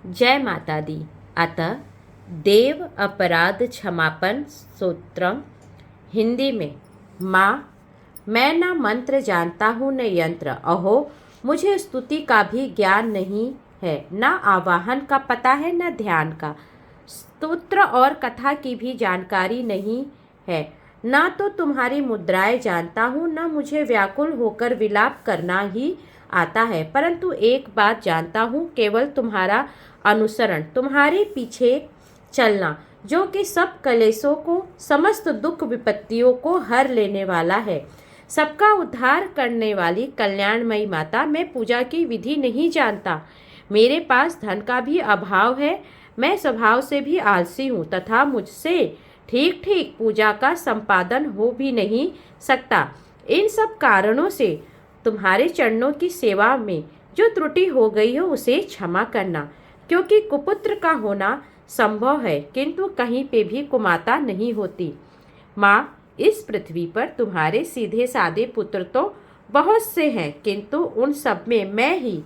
जय माता दी। अतः देव अपराध क्षमापन स्तोत्रम हिंदी में। माँ, मैं न मंत्र जानता हूँ न यंत्र। अहो, मुझे स्तुति का भी ज्ञान नहीं है, न आवाहन का पता है न ध्यान का। स्तोत्र और कथा की भी जानकारी नहीं है। न तो तुम्हारी मुद्राएं जानता हूँ, न मुझे व्याकुल होकर विलाप करना ही आता है। परंतु एक बात जानता हूँ, केवल तुम्हारा अनुसरण, तुम्हारे पीछे चलना, जो कि सब कलेशों को, समस्त दुख विपत्तियों को हर लेने वाला है, सबका उद्धार करने वाली कल्याणमयी माता। मैं पूजा की विधि नहीं जानता, मेरे पास धन का भी अभाव है, मैं स्वभाव से भी आलसी हूँ तथा मुझसे ठीक ठीक पूजा का संपादन हो भी नहीं सकता। इन सब कारणों से तुम्हारे चरणों की सेवा में जो त्रुटि हो गई हो उसे क्षमा करना, क्योंकि कुपुत्र का होना संभव है किंतु कहीं पे भी कुमाता नहीं होती। माँ, इस पृथ्वी पर तुम्हारे सीधे साधे पुत्र तो बहुत से हैं, किंतु उन सब में मैं ही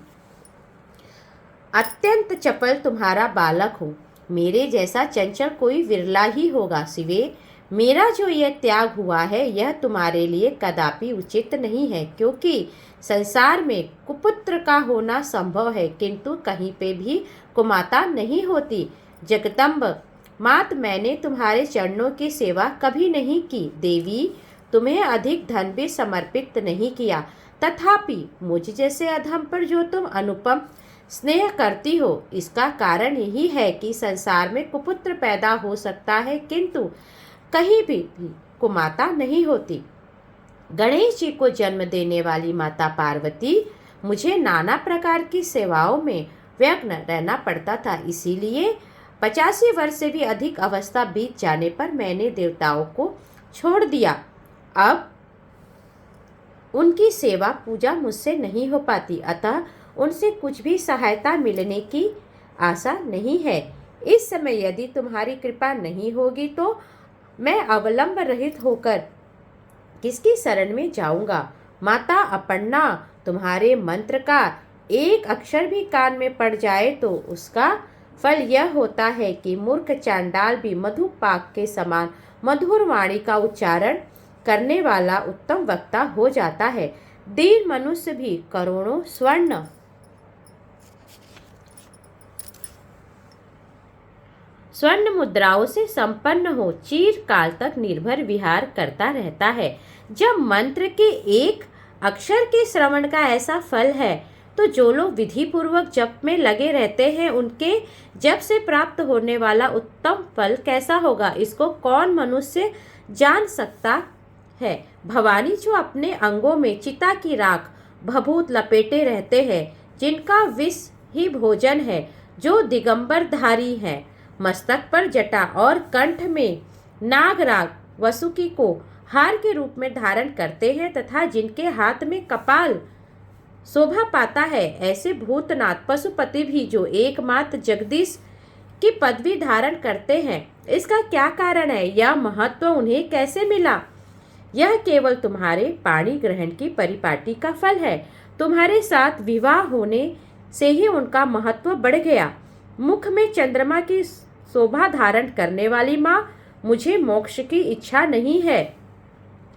अत्यंत चपल तुम्हारा बालक हूँ। मेरे जैसा चंचल कोई विरला ही होगा। सिवे, मेरा जो यह त्याग हुआ है यह तुम्हारे लिए कदापि उचित नहीं है, क्योंकि संसार में कुपुत्र का होना संभव है किंतु कहीं पे भी कुमाता नहीं होती। जगदम्ब मात, मैंने तुम्हारे चरणों की सेवा कभी नहीं की। देवी, तुम्हें अधिक धन भी समर्पित नहीं किया, तथापि मुझ जैसे अधम पर जो तुम अनुपम स्नेह करती हो, इसका कारण यही है कि संसार में कुपुत्र पैदा हो सकता है किंतु कहीं भी कुमाता नहीं होती। गणेश जी को जन्म देने वाली माता पार्वती, मुझे नाना प्रकार की सेवाओं में व्यग्न रहना पड़ता था, इसीलिए 85 वर्ष से भी अधिक अवस्था बीत जाने पर मैंने देवताओं को छोड़ दिया। अब उनकी सेवा पूजा मुझसे नहीं हो पाती, अतः उनसे कुछ भी सहायता मिलने की आशा नहीं है। इस समय यदि तुम्हारी कृपा नहीं होगी तो मैं अवलंब रहित होकर किसकी शरण में जाऊंगा। माता अपर्णा, तुम्हारे मंत्र का एक अक्षर भी कान में पड़ जाए तो उसका फल यह होता है कि मूर्ख चांडाल भी मधुपाक के समान मधुर वाणी का उच्चारण करने वाला उत्तम वक्ता हो जाता है। दीन मनुष्य भी करोड़ों स्वर्ण मुद्राओं से संपन्न हो चिरकाल तक निर्भर विहार करता रहता है। जब मंत्र के एक अक्षर के श्रवण का ऐसा फल है तो जो लोग विधि पूर्वक जप में लगे रहते हैं उनके जप से प्राप्त होने वाला उत्तम फल कैसा होगा, इसको कौन मनुष्य जान सकता है। भवानी, जो अपने अंगों में चिता की राख भभूत लपेटे रहते हैं, जिनका विष ही भोजन है, जो दिगंबरधारी है, मस्तक पर जटा और कंठ में नागराग वसुकी को हार के रूप में धारण करते हैं तथा जिनके हाथ में कपाल शोभा पाता है, ऐसे भूतनाथ पशुपति भी जो एकमात्र जगदीश की पदवी धारण करते हैं, इसका क्या कारण है? यह महत्व उन्हें कैसे मिला? यह केवल तुम्हारे पाणी ग्रहण की परिपाटी का फल है। तुम्हारे साथ विवाह होने से ही उनका महत्व बढ़ गया। मुख में चंद्रमा की शोभा धारण करने वाली माँ, मुझे मोक्ष की इच्छा नहीं है,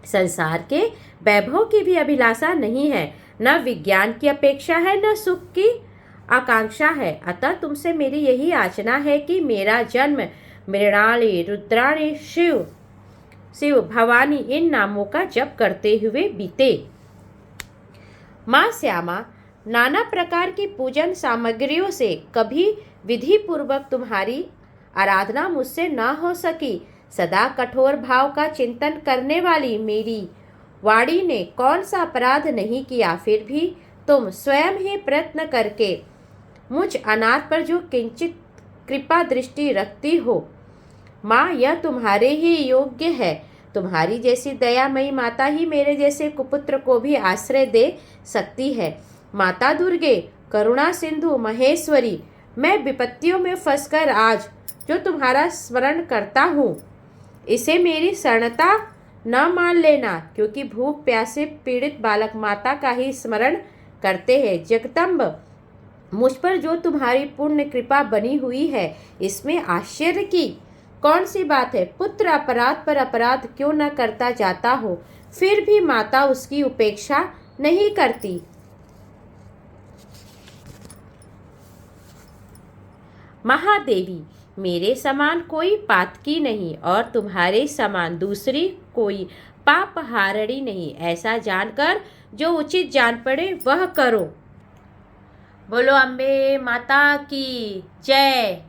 संसार के वैभव की भी अभिलाषा नहीं है, न विज्ञान की अपेक्षा है, न सुख की आकांक्षा है। अतः तुमसे मेरी यही याचना है कि मेरा जन्म मृणाली, रुद्राणी, शिव, भवानी इन नामों का जप करते हुए बीते। माँ श्यामा, नाना प्रकार की पूजन सामग्रियों से कभी विधि पूर्वक तुम्हारी आराधना मुझसे न हो सकी। सदा कठोर भाव का चिंतन करने वाली मेरी वाणी ने कौन सा अपराध नहीं किया, फिर भी तुम स्वयं ही प्रयत्न करके मुझ अनाथ पर जो किंचित कृपा दृष्टि रखती हो। माँ, यह तुम्हारे ही योग्य है। तुम्हारी जैसी दयामयी माता ही मेरे जैसे कुपुत्र को भी आश्रय दे सकती है। माता दुर्गे, करुणा सिंधु महेश्वरी, मैं विपत्तियों में फंसकर आज जो तुम्हारा स्मरण करता हूँ, इसे मेरी शरणता न मान लेना, क्योंकि भूख प्यास से पीड़ित बालक माता का ही स्मरण करते हैं। जगदम्ब, मुझ पर जो तुम्हारी पूर्ण कृपा बनी हुई है, इसमें आश्चर्य की कौन सी बात है। पुत्र अपराध पर अपराध क्यों न करता जाता हो, फिर भी माता उसकी उपेक्षा नहीं करती। महादेवी, मेरे समान कोई पातकी नहीं और तुम्हारे समान दूसरी कोई पापहारिणी नहीं। ऐसा जानकर जो उचित जान पड़े वह करो। बोलो अम्बे माता की जय।